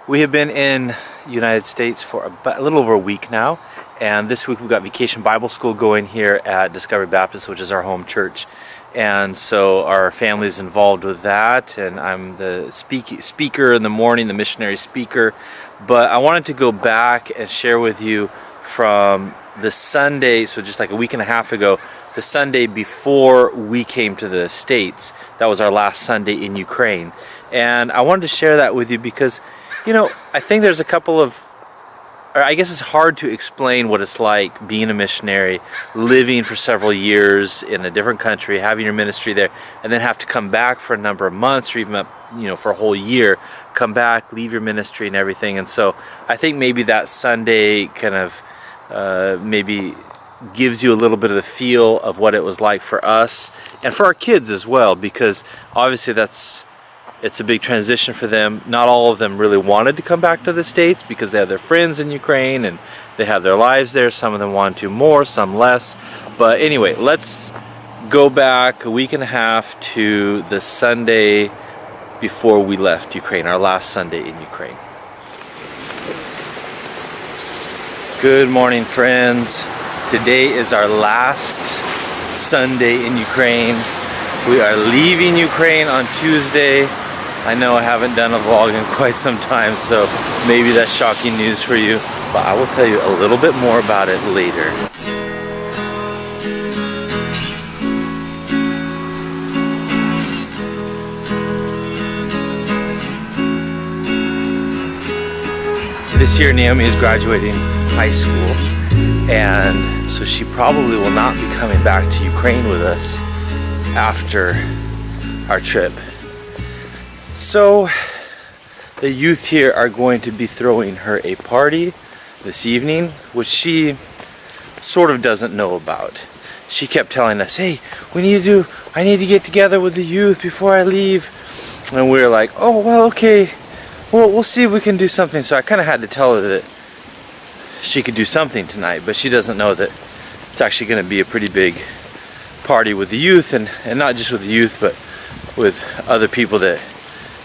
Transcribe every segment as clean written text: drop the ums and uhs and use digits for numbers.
We have been in the United States for about a little over a week now, and this week we've got Vacation Bible School going here at Discovery Baptist, which is our home church. And so our family is involved with that, and I'm the speaker in the morning, the missionary speaker. But I wanted to go back and share with you from the Sunday, so just like a week and a half ago, the Sunday before we came to the States. That was our last Sunday in Ukraine. And I wanted to share that with you because, you know, I think there's a couple of, or I guess it's hard to explain what it's like being a missionary, living for several years in a different country, having your ministry there, and then have to come back for a number of months or even, for a whole year, come back, leave your ministry and everything. And so I think maybe that Sunday kind of maybe gives you a little bit of the feel of what it was like for us and for our kids as well, because obviously it's a big transition for them. Not all of them really wanted to come back to the States because they have their friends in Ukraine and they have their lives there. Some of them wanted to more, some less. But anyway, let's go back a week and a half to the Sunday before we left Ukraine, our last Sunday in Ukraine. Good morning, friends. Today is our last Sunday in Ukraine. We are leaving Ukraine on Tuesday. I know I haven't done a vlog in quite some time, so maybe that's shocking news for you, but I will tell you a little bit more about it later. This year Naomi is graduating from high school, and so she probably will not be coming back to Ukraine with us after our trip. So the youth here are going to be throwing her a party this evening, which she sort of doesn't know about. She kept telling us, hey, I need to get together with the youth before I leave. And we were like, oh, well, okay, well, we'll see if we can do something. So I kind of had to tell her that she could do something tonight, but she doesn't know that it's actually going to be a pretty big party with the youth, and not just with the youth, but with other people that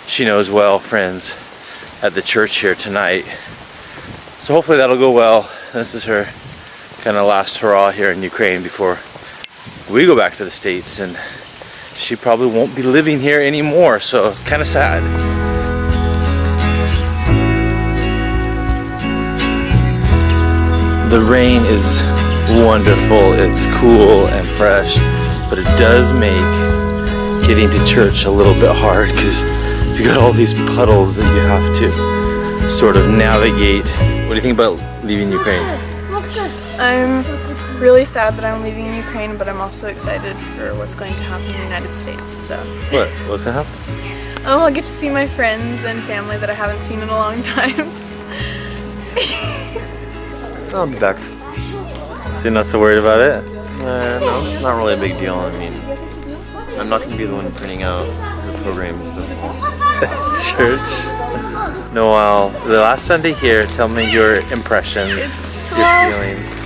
she knows well, friends at the church here tonight. So hopefully that'll go well. This is her kind of last hurrah here in Ukraine before we go back to the States, and she probably won't be living here anymore, so it's kind of sad. The rain is wonderful, it's cool and fresh, but it does make getting to church a little bit hard because you got all these puddles that you have to sort of navigate. What do you think about leaving Ukraine? I'm really sad that I'm leaving Ukraine, but I'm also excited for what's going to happen in the United States. So. What's going to happen? I'll get to see my friends and family that I haven't seen in a long time. I'll be back. So you're not so worried about it? No, it's not really a big deal. I mean, I'm not going to be the one printing out the programs this church. Noel, the last Sunday here, tell me your impressions, your feelings.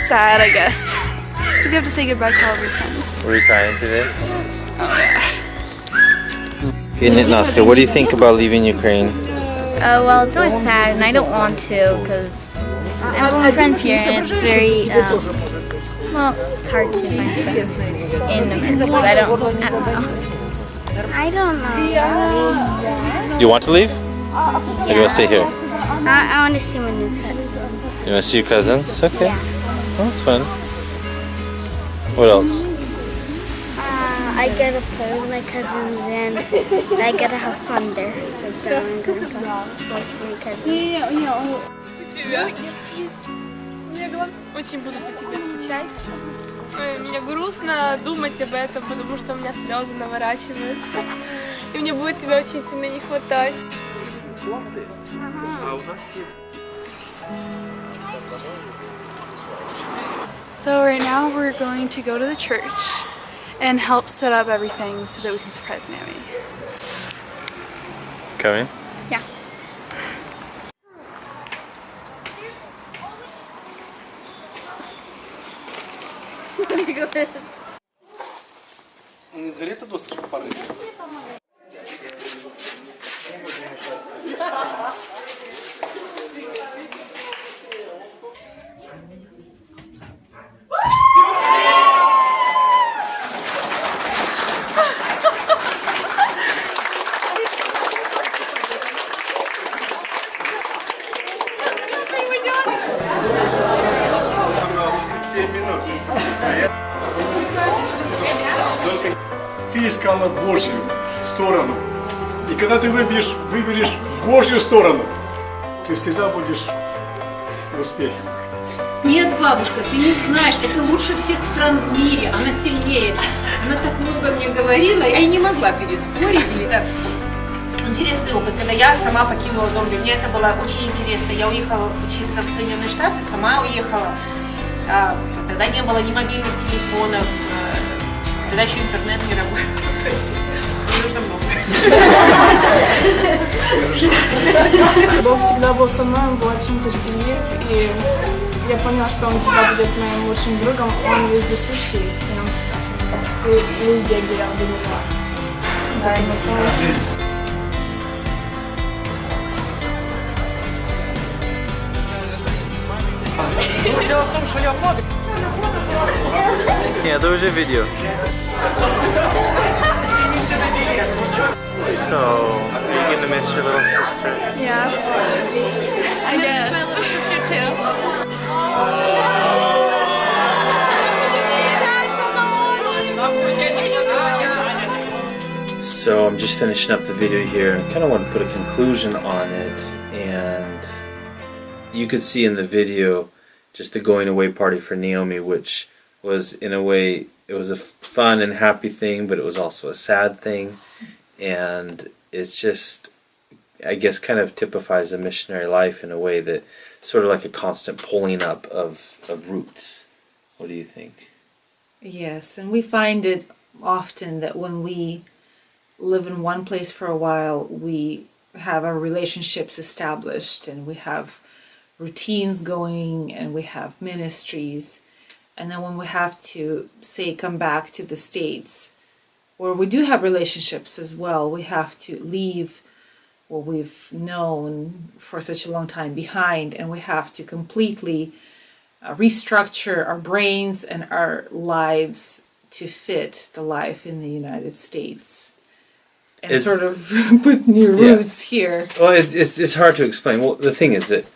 Sad, I guess. Because you have to say goodbye to all of your friends. Were you crying today? Oh, yeah. Okay, Naska, what do you think about leaving Ukraine? Well, it's always sad, and I don't want to because I have my friends here, and it's very, well, it's hard to find friends in America. I don't know. You want to leave? Or you want to stay here? I want to see my new cousins. You want to see your cousins? Okay. Yeah. Well, that's fun. What else? I get to play with my cousins, and I get to have fun there with Grandma and Grandpa, with my cousins. Очень буду по тебе скучать. Мне грустно думать об этом, потому что у меня слезы наворачиваются. И мне будет тебя очень сильно не хватать. So right now we're going to go to the church and help set up everything so that we can surprise Naomi. Coming? Yeah. Не згоріти досточку парити? везде искала Божью сторону. И когда ты выберешь Божью сторону, ты всегда будешь в успехе. Нет, бабушка, ты не знаешь, это лучше всех стран в мире, она сильнее. Она так много мне говорила, я и не могла переспорить. Интересный опыт, когда я сама покинула дом, для меня это было очень интересно. Я уехала учиться в Соединенные Штаты, сама уехала. Тогда не было ни мобильных телефонов, тогда еще интернет не работал. Не нужно много. Бог всегда был со мной, он был очень терпелив, и я поняла, что он всегда будет моим лучшим другом, он вездесущий, и он всегда со мной, и везде, где я буду. Да, и на самом Yeah, there was a video. So, are you gonna miss your little sister? Yeah. I'm gonna miss my little sister too. So I'm just finishing up the video here. I kind of want to put a conclusion on it, and you could see in the video just the going away party for Naomi, which was in a way, it was a fun and happy thing, but it was also a sad thing, and it's just, I guess, kind of typifies a missionary life in a way that sort of like a constant pulling up of roots. What do you think? Yes, and we find it often that when we live in one place for a while, we have our relationships established and we have routines going and we have ministries. And then when we have to, say, come back to the States, where we do have relationships as well, we have to leave what we've known for such a long time behind, and we have to completely restructure our brains and our lives to fit the life in the United States. And sort of put new roots here. Well, it's hard to explain. Well, the thing is that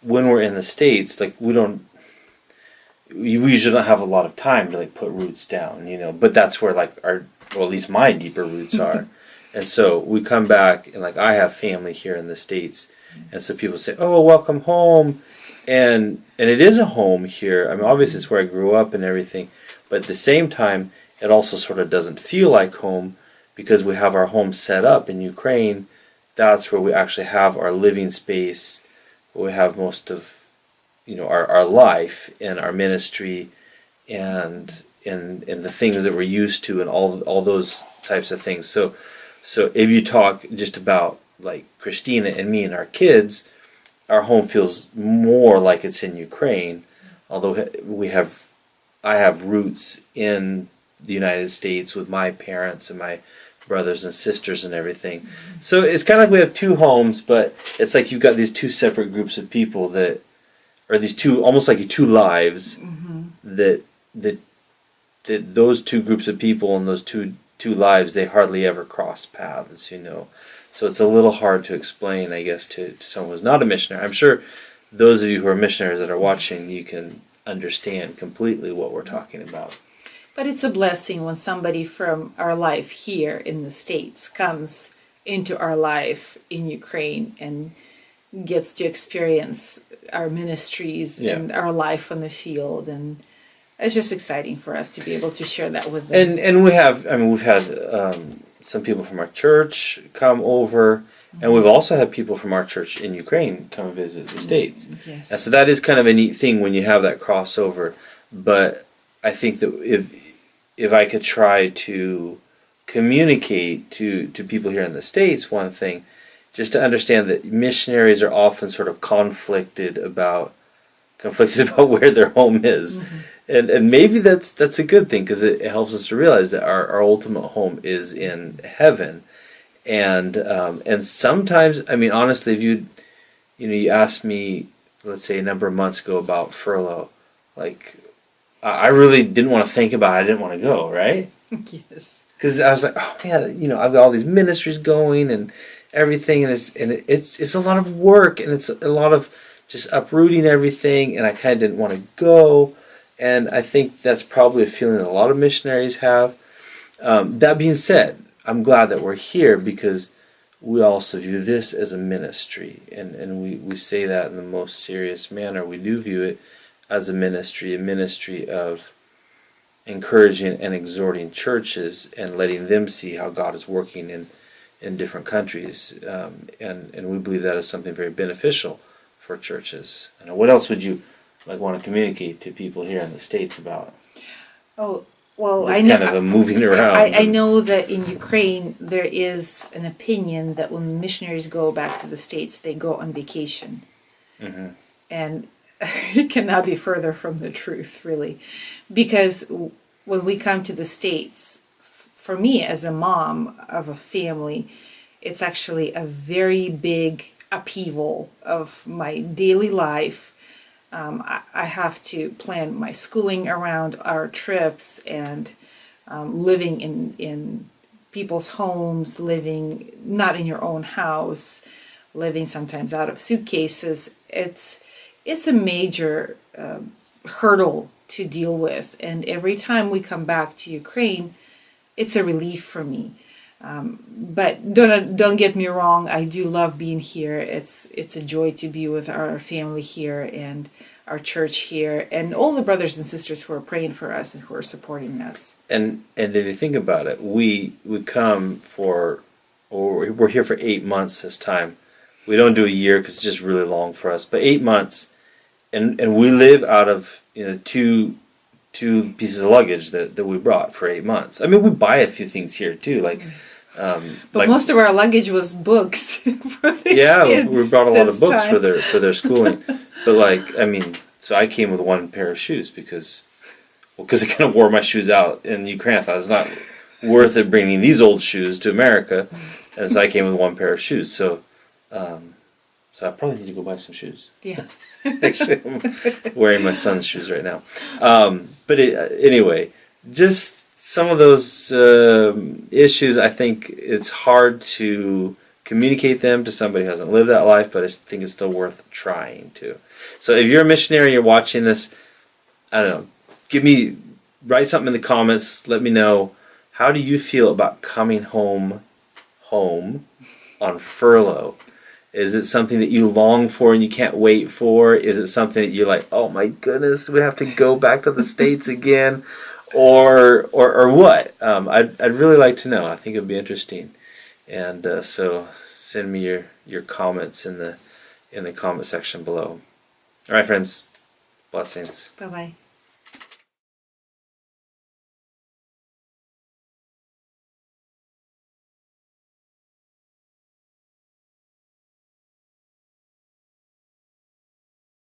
when we're in the States, like we usually don't have a lot of time to like put roots down, you know. But that's where like well, at least my deeper roots are. And so we come back, and like I have family here in the States, and so people say, "Oh, welcome home," and it is a home here. I mean, obviously it's where I grew up and everything, but at the same time, it also sort of doesn't feel like home. Because we have our home set up in Ukraine, that's where we actually have our living space, where we have most of, you know, our life and our ministry, and the things that we're used to, and all those types of things. So if you talk just about like Christina and me and our kids, our home feels more like it's in Ukraine, although I have roots in the United States with my parents and my brothers and sisters and everything. So it's kind of like we have two homes, but it's like you've got these two separate groups of people that, or these two, almost like two lives, that those two groups of people and those two lives, they hardly ever cross paths, you know. So it's a little hard to explain, I guess, to someone who's not a missionary. I'm sure those of you who are missionaries that are watching, you can understand completely what we're talking about. But it's a blessing when somebody from our life here in the States comes into our life in Ukraine and gets to experience our ministries and our life on the field, and it's just exciting for us to be able to share that with them. And we've had some people from our church come over, and we've also had people from our church in Ukraine come visit the States. Yes. And so that is kind of a neat thing when you have that crossover. But I think that if I could try to communicate to people here in the States, one thing, just to understand that missionaries are often sort of conflicted about where their home is. And maybe that's a good thing, because it helps us to realize that our ultimate home is in heaven. And sometimes, I mean, honestly, if you asked me, let's say a number of months ago about furlough, like, I really didn't want to think about it. I didn't want to go, right? Yes. Because I was like, oh man, you know, I've got all these ministries going and everything, and it's a lot of work, and it's a lot of just uprooting everything, and I kind of didn't want to go. And I think that's probably a feeling that a lot of missionaries have. That being said, I'm glad that we're here because we also view this as a ministry, and we say that in the most serious manner. We do view it as a ministry of encouraging and exhorting churches and letting them see how God is working in different countries, and we believe that is something very beneficial for churches. And what else would you like want to communicate to people here in the States about Oh, well, this I know. kind of a moving around? I know that in Ukraine there is an opinion that when missionaries go back to the States, they go on vacation. Mm-hmm. And it cannot be further from the truth, really. Because when we come to the States, for me as a mom of a family, it's actually a very big upheaval of my daily life. I have to plan my schooling around our trips and living in people's homes, living not in your own house, living sometimes out of suitcases. It's a major hurdle to deal with, and every time we come back to Ukraine, it's a relief for me. But don't get me wrong, I do love being here. It's a joy to be with our family here and our church here, and all the brothers and sisters who are praying for us and who are supporting us. And if you think about it, we come for, or we're here for 8 months this time. We don't do a year because it's just really long for us. But 8 months, and we live out of two pieces of luggage that we brought for 8 months. I mean, we buy a few things here too, like. But most of our luggage was books for the kids. We brought a lot of books time. for their schooling. But so I came with one pair of shoes because I kind of wore my shoes out in Ukraine. I thought it's not worth it bringing these old shoes to America, and so I came with one pair of shoes. So I probably need to go buy some shoes. Yeah. Actually, I'm wearing my son's shoes right now. Anyway, just some of those issues, I think it's hard to communicate them to somebody who hasn't lived that life, but I think it's still worth trying to. So if you're a missionary, you're watching this, I don't know, write something in the comments, let me know, how do you feel about coming home on furlough? Is it something that you long for and you can't wait for? Is it something that you're like, oh my goodness, we have to go back to the States again? Or what? I'd really like to know. I think it would be interesting. And so send me your comments in the comment section below. All right, friends. Blessings. Bye-bye.